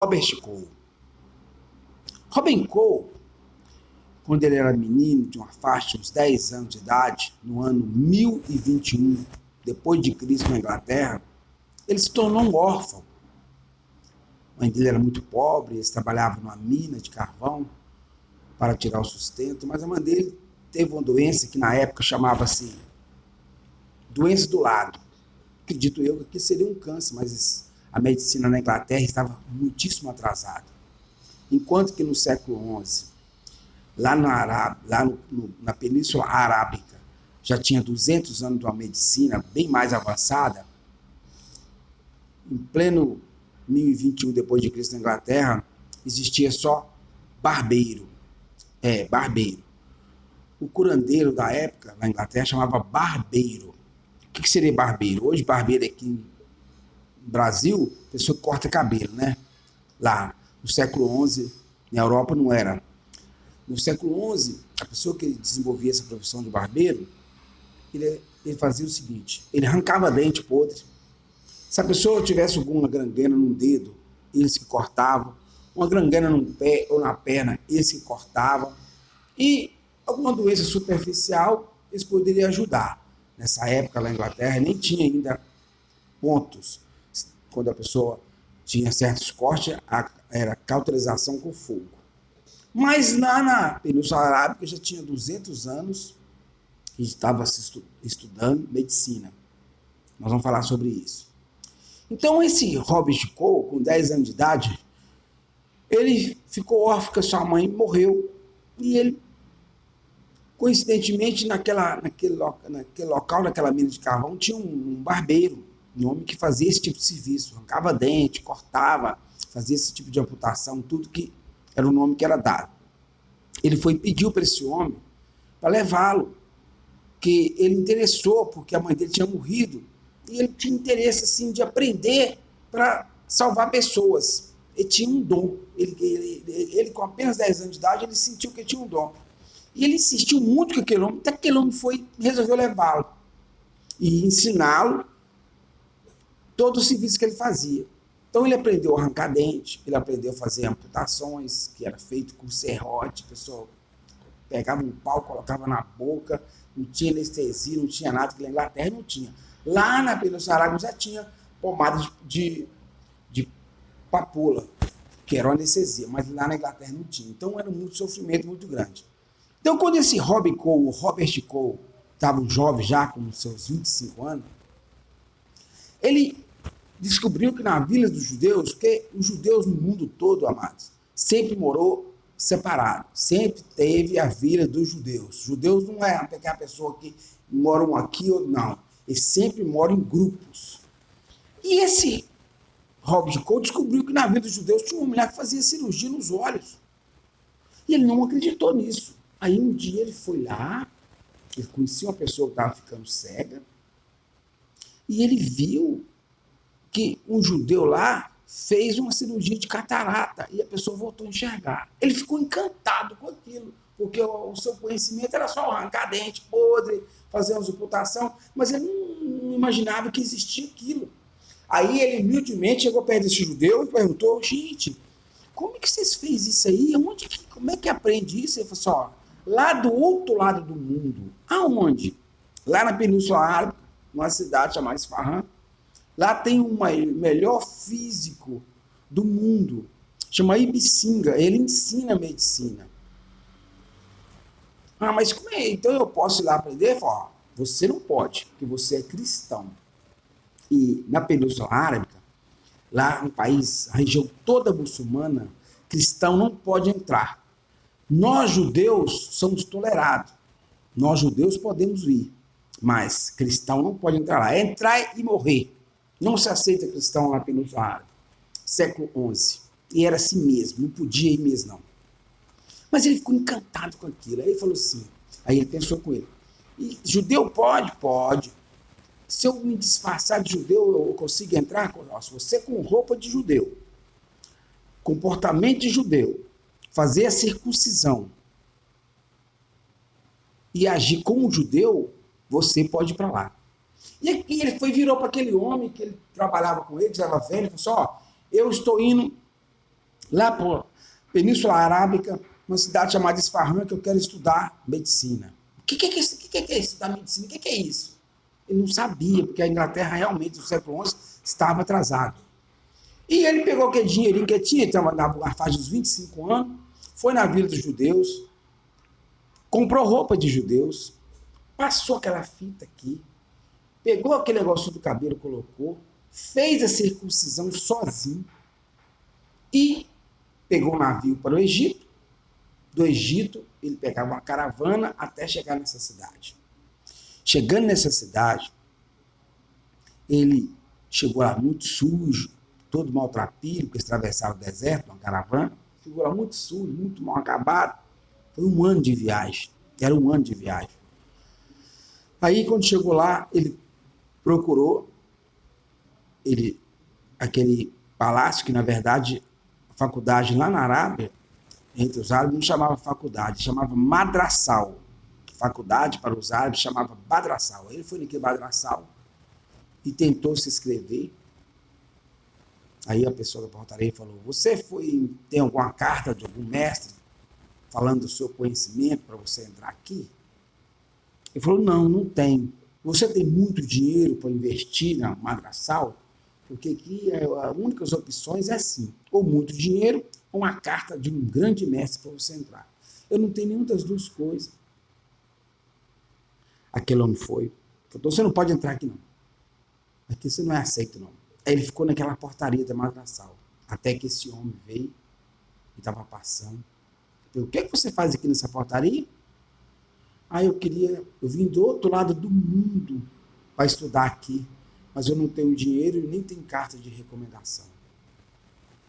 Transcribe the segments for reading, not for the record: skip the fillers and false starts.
Robert Cole. Robert Cole, quando ele era menino, de uma faixa de uns 10 anos de idade, no ano 1021, depois de Cristo na Inglaterra, ele se tornou um órfão. A mãe dele era muito pobre, eles trabalhavam numa mina de carvão para tirar o sustento, mas a mãe dele teve uma doença que na época chamava-se doença do lado. Acredito eu que seria um câncer, mas a medicina na Inglaterra estava muitíssimo atrasada. Enquanto que no século XI, lá na Península Arábica, já tinha 200 anos de uma medicina bem mais avançada, em pleno 1021 depois de Cristo na Inglaterra, existia só barbeiro. Barbeiro. O curandeiro da época, na Inglaterra, chamava barbeiro. O que seria barbeiro? Hoje, barbeiro aqui no Brasil, pessoa que corta cabelo, né? Lá, no século XI, na Europa não era. No século XI, a pessoa que desenvolvia essa profissão de barbeiro, ele fazia o seguinte, ele arrancava dente podre. Se a pessoa tivesse alguma gangrena no dedo, eles que cortavam. Uma gangrena no pé ou na perna, eles que cortavam. E alguma doença superficial, eles poderiam ajudar. Nessa época, lá na Inglaterra, nem tinha ainda pontos. Quando a pessoa tinha certos cortes, era cauterização com fogo. Mas lá na Península Arábica já tinha 200 anos que estava estudando medicina. Nós vamos falar sobre isso. Então, esse Robert Cole, com 10 anos de idade, ele ficou órfão porque sua mãe morreu. E ele, coincidentemente, naquele local, naquela mina de carvão, tinha um barbeiro, um homem que fazia esse tipo de serviço. Arrancava dente, cortava, fazia esse tipo de amputação, tudo que era o nome que era dado. Ele foi e pediu para esse homem para levá-lo, que ele interessou, porque a mãe dele tinha morrido, e ele tinha interesse assim, de aprender para salvar pessoas. Ele tinha um dom. Ele, com apenas 10 anos de idade, ele sentiu que ele tinha um dom. E ele insistiu muito com aquele homem, até que aquele homem resolveu levá-lo e ensiná-lo todo o serviço que ele fazia. Então ele aprendeu a arrancar dente, ele aprendeu a fazer amputações, que era feito com serrote, a pessoa pegava um pau, colocava na boca, não tinha anestesia, não tinha nada, que na Inglaterra não tinha. Lá na Península Arábica já tinha pomada de papoula, que era uma anestesia, mas lá na Inglaterra não tinha. Então era um sofrimento muito grande. Então quando esse Robert Cole, estava um jovem já, com seus 25 anos, ele descobriu que na Vila dos Judeus, que os judeus no mundo todo, amados, sempre morou separado, sempre teve a Vila dos Judeus. Judeus não é aquela pessoa que moram aqui ou não, eles sempre moram em grupos. E esse Robert Cole descobriu que na Vila dos Judeus tinha uma mulher que fazia cirurgia nos olhos. E ele não acreditou nisso. Aí um dia ele foi lá, ele conhecia uma pessoa que estava ficando cega, e ele viu que um judeu lá fez uma cirurgia de catarata e a pessoa voltou a enxergar. Ele ficou encantado com aquilo, porque o seu conhecimento era só arrancar dente podre, fazer uma amputação, mas ele não imaginava que existia aquilo. Aí ele humildemente chegou perto desse judeu e perguntou, gente, como é que vocês fez isso aí? Como é que aprende isso? Ele falou assim, ó, lá do outro lado do mundo. Aonde? Lá na Península Arábica, numa cidade chamada Isfahan. Lá tem o melhor físico do mundo, chama Ibicinga, ele ensina medicina. Ah, mas como é? Então eu posso ir lá aprender? Ele falou, você não pode, porque você é cristão. E na Península Arábica, lá no país, a região toda muçulmana, cristão não pode entrar. Nós judeus somos tolerados. Nós judeus podemos ir, mas cristão não pode entrar lá. É entrar e morrer. Não se aceita cristão na Península Arábica. Século XI. E era assim mesmo, não podia ir mesmo não. Mas ele ficou encantado com aquilo. Aí ele falou assim, aí ele pensou com ele, e judeu pode? Pode. Se eu me disfarçar de judeu, eu consigo entrar? Nossa, você com roupa de judeu, comportamento de judeu, fazer a circuncisão e agir como judeu, você pode ir para lá. E ele virou para aquele homem que ele trabalhava com ele, que estava velho, e falou assim, ó, eu estou indo lá para Península Arábica, uma cidade chamada Isfahan, que eu quero estudar medicina. O que é isso? O que é estudar medicina? O que é isso? Ele não sabia, porque a Inglaterra realmente, no século XI, estava atrasado. E ele pegou aquele dinheirinho que tinha, estava na faixa dos 25 anos, foi na Vila dos Judeus, comprou roupa de judeus, passou aquela fita aqui, pegou aquele negócio do cabelo, colocou, fez a circuncisão sozinho e pegou um navio para o Egito. Do Egito, ele pegava uma caravana até chegar nessa cidade. Chegando nessa cidade, ele chegou lá muito sujo, todo maltrapilho, porque eles atravessaram o deserto, uma caravana, chegou lá muito sujo, muito mal acabado. Foi um ano de viagem, era um ano de viagem. Aí, quando chegou lá, ele procurou aquele palácio, que na verdade, a faculdade lá na Arábia, entre os árabes, não chamava faculdade, chamava madrasal. Faculdade para os árabes chamava madrasal. Ele foi naquele madrasal e tentou se inscrever. Aí a pessoa da portaria falou: você tem alguma carta de algum mestre falando do seu conhecimento para você entrar aqui? Ele falou: não tem. Você tem muito dinheiro para investir na madrasal? Porque aqui as únicas opções é assim, ou muito dinheiro, ou uma carta de um grande mestre para você entrar. Eu não tenho nenhuma das duas coisas. Aquele homem foi. Falou: você não pode entrar aqui não. Aqui você não é aceito não. Aí ele ficou naquela portaria da madrasal, até que esse homem veio e estava passando. Falei: o que você faz aqui nessa portaria? Eu vim do outro lado do mundo para estudar aqui, mas eu não tenho dinheiro e nem tenho carta de recomendação.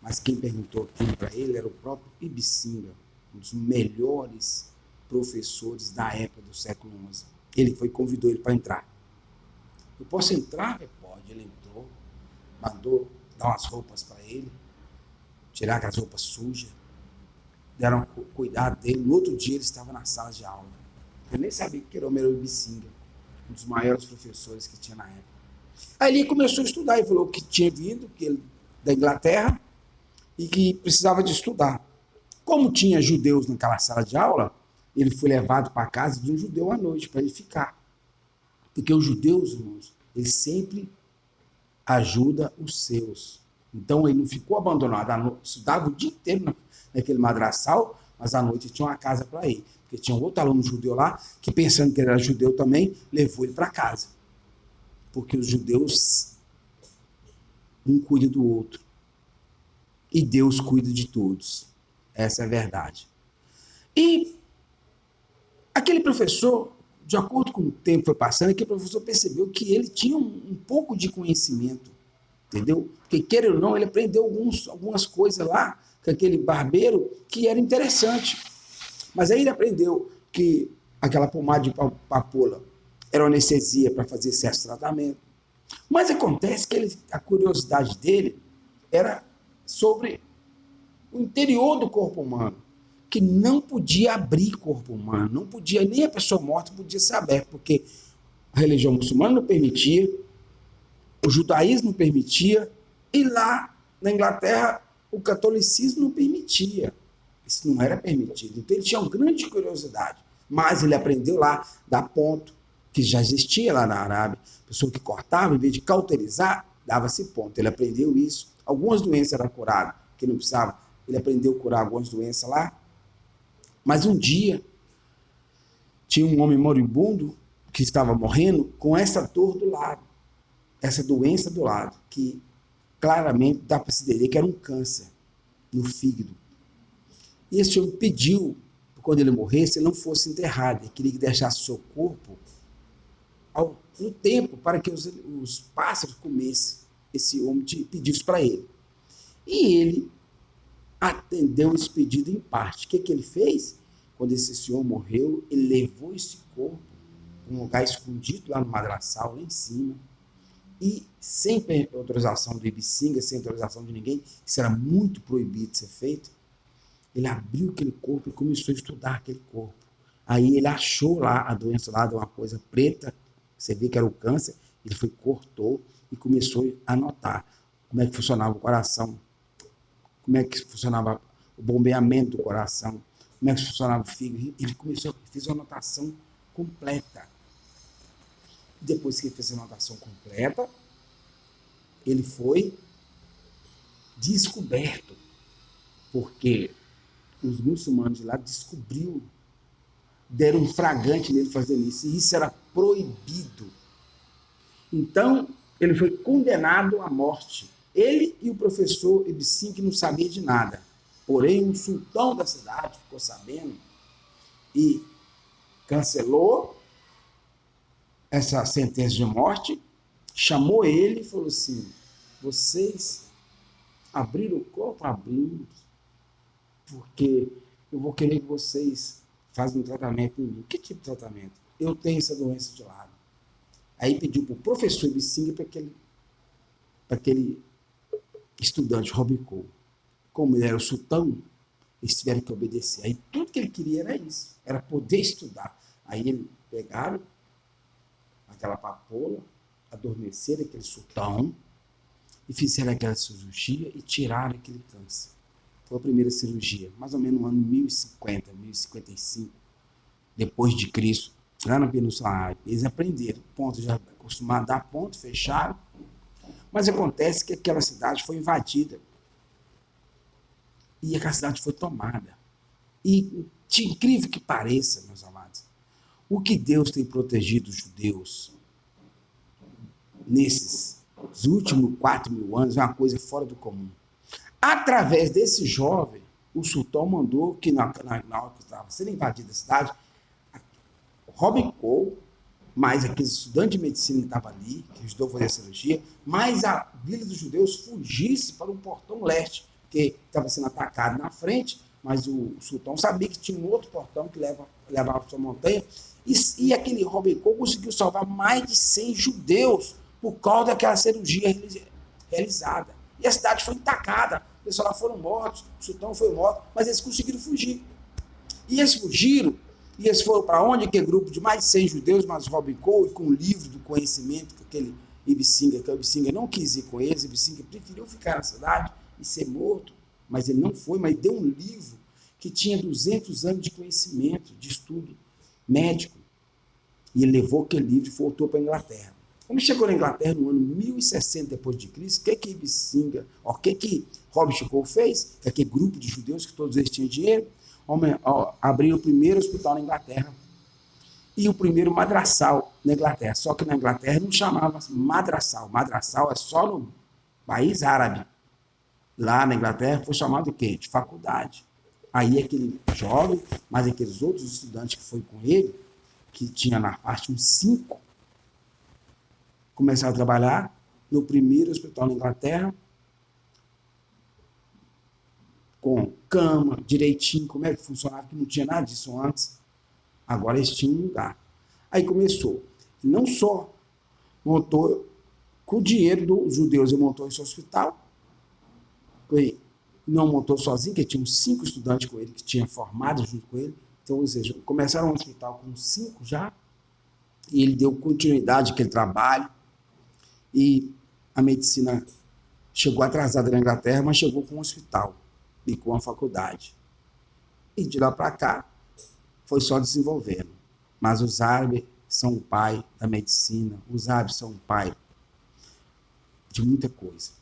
Mas quem perguntou aquilo para ele era o próprio Ibisinga, um dos melhores professores da época do século XI. Ele convidou ele para entrar. Eu posso entrar? Pode. Ele entrou, mandou dar umas roupas para ele, tirar aquelas roupas sujas, deram cuidado dele. No outro dia ele estava na sala de aula. Eu nem sabia que era o Ibisinga, um dos maiores professores que tinha na época. Aí ele começou a estudar e falou que tinha vindo da Inglaterra e que precisava de estudar. Como tinha judeus naquela sala de aula, ele foi levado para a casa de um judeu à noite para ele ficar. Porque os judeus, irmãos, eles sempre ajudam os seus. Então ele não ficou abandonado. Estudava o dia inteiro naquele madrasal, mas à noite tinha uma casa para ir. Porque tinha outro aluno judeu lá, que pensando que ele era judeu também, levou ele para casa. Porque os judeus, um cuida do outro. E Deus cuida de todos. Essa é a verdade. E aquele professor, de acordo com o tempo foi passando, aquele professor percebeu que ele tinha um pouco de conhecimento. Entendeu? Porque, queira ou não, ele aprendeu algumas coisas lá com aquele barbeiro que era interessante. Mas aí ele aprendeu que aquela pomada de papoula era uma anestesia para fazer certo tratamento. Mas acontece que a curiosidade dele era sobre o interior do corpo humano, que não podia abrir corpo humano, não podia, nem a pessoa morta podia ser aberta, porque a religião muçulmana não permitia, o judaísmo não permitia, e lá na Inglaterra o catolicismo não permitia. Isso não era permitido. Então ele tinha uma grande curiosidade, mas ele aprendeu lá, dar ponto, que já existia lá na Arábia, pessoa que cortava, em vez de cauterizar, dava-se ponto. Ele aprendeu isso. Algumas doenças eram curadas, que não precisava. Ele aprendeu a curar algumas doenças lá. Mas um dia, tinha um homem moribundo que estava morrendo com essa dor do lado, essa doença do lado, que claramente dá para se entender que era um câncer no fígado. E esse homem pediu, quando ele morresse, ele não fosse enterrado. Ele queria que deixasse o seu corpo no tempo para que os pássaros comessem. Esse homem pediu isso para ele. E ele atendeu esse pedido em parte. O que ele fez? Quando esse senhor morreu, ele levou esse corpo para um lugar escondido lá no madrasal, lá em cima, e sem autorização do Ibisinga, sem autorização de ninguém, isso era muito proibido de ser feito, ele abriu aquele corpo e começou a estudar aquele corpo. Aí ele achou lá a doença lá de uma coisa preta, você vê que era o câncer, ele cortou e começou a anotar como é que funcionava o coração, como é que funcionava o bombeamento do coração, como é que funcionava o fígado. Ele fez uma anotação completa. Depois que ele fez a anotação completa, ele foi descoberto, porque os muçulmanos de lá deram um flagrante nele fazendo isso, e isso era proibido. Então, ele foi condenado à morte. Ele e o professor Ibn que não sabia de nada. Porém, um sultão da cidade ficou sabendo e cancelou essa sentença de morte, chamou ele e falou assim: vocês abriram o corpo? Abrimos, porque eu vou querer que vocês façam um tratamento em mim. Que tipo de tratamento? Eu tenho essa doença de lado. Aí pediu para o professor Ibn para aquele estudante Robicou. Como ele era o sultão, eles tiveram que obedecer. Aí tudo que ele queria era isso, era poder estudar. Aí eles pegaram aquela papoula, adormeceram aquele sultão e fizeram aquela cirurgia e tiraram aquele câncer. Foi a primeira cirurgia, mais ou menos no ano 1050, 1055, depois de Cristo, lá na Península Arábica. Eles aprenderam, ponto, já acostumaram a dar ponto, fecharam. Mas acontece que aquela cidade foi invadida. E aquela cidade foi tomada. E, de incrível que pareça, meus amados, o que Deus tem protegido os judeus nesses últimos 4.000 anos é uma coisa fora do comum. Através desse jovem, o sultão mandou que, na hora que estava sendo invadida a cidade, Robicou, mais aqueles estudantes de medicina que estavam ali, que ajudou a fazer a cirurgia, mais a vila dos judeus fugisse para o portão leste, que estava sendo atacado na frente, mas o sultão sabia que tinha um outro portão que levava para a montanha, e aquele Robicou conseguiu salvar mais de 100 judeus por causa daquela cirurgia realizada. E a cidade foi atacada, os pessoal lá foram mortos, o sultão foi morto, mas eles conseguiram fugir. E eles fugiram, e eles foram para onde? Aquele grupo de mais de 100 judeus, mas Robicou, e com o livro do conhecimento, que aquele Ibn Sina não quis ir com eles, Ibn Sina preferiu ficar na cidade e ser morto, mas ele não foi, mas deu um livro que tinha 200 anos de conhecimento, de estudo médico, e ele levou aquele livro e voltou para a Inglaterra. Quando chegou na Inglaterra no ano 1060 depois de Cristo, o que Ibn Sina, o que Robicou fez? Aquele grupo de judeus que todos eles tinham dinheiro, abriu o primeiro hospital na Inglaterra e o primeiro madraçal na Inglaterra. Só que na Inglaterra não chamava madraçal. Madraçal é só no país árabe. Lá na Inglaterra foi chamado de quê? De faculdade. Aí aquele jovem, mas aqueles outros estudantes que foi com ele, que tinha na parte uns 5, começaram a trabalhar no primeiro hospital na Inglaterra, com cama, direitinho, como é que funcionava, que não tinha nada disso antes. Agora eles tinham um lugar. Aí começou. Não só montou com o dinheiro dos judeus, ele montou esse hospital. Ele não montou sozinho, que tinha uns 5 estudantes com ele, que tinha formado junto com ele. Então, ou seja, começaram um hospital com 5 já, e ele deu continuidade àquele trabalho, e a medicina chegou atrasada na Inglaterra, mas chegou com um hospital e com a faculdade. E de lá para cá, foi só desenvolvendo. Mas os árabes são o pai da medicina, os árabes são o pai de muita coisa.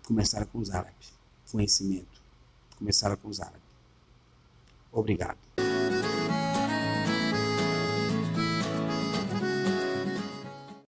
Começaram com os árabes, conhecimento. Começaram com os árabes. Obrigado.